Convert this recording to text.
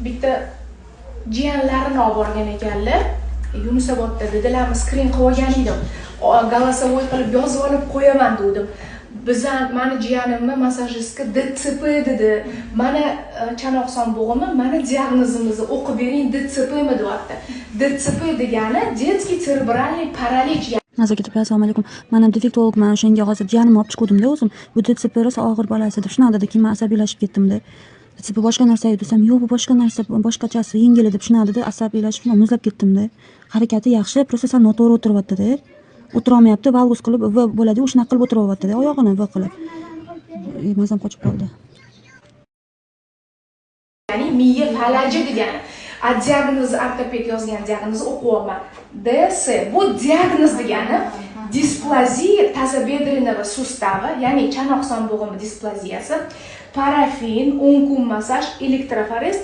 bitta jiyanlarini olib borgan ekanlar. Yunusobodda dedilar, skrin qilib olgan edim. Голосовой qilib yozib olib qo'yaman dedim. Bizdan meni jiyanimni massajistga DTP dedi. Mana chanoqson bo'g'imi, mana diagnozimizni o'qib bering, DTP mi deyapti. DTP degani детский церебральный паралич. Nazar ketib, assalomu alaykum. Men ham defektologman. O'shanga hozir jiyanimni olib chiqdim-da o'zim. Bu DTP rosa og'ir bolasi deb shunaqa dedi. Keyin men asabiylashib ketdim-da. DTP boshqa narsa edi desam, yo'q, bu boshqa narsa, boshqachasi yengil deb shunaqa dedi. Asabiylashib muzlab ketdim-da. Harakati yaxshi, просто sal noto'g'ri o'tiryapti-da. O'tirolmayapti, valgus qilib v bo'ladi, o'shanaqa qilib o'tiryapti-da, oyog'ini v qilib. Mazam qochib qoldi. Ya'ni miya falaji degani. Diagnoz ortoped yozgan diagnozni o'qiyapman. DS bu diagnoz degani displaziya тазобедренного сустава, ya'ni chanoqson bo'g'imi displaziyasi, parafin, 10 kun massaj, elektroforez,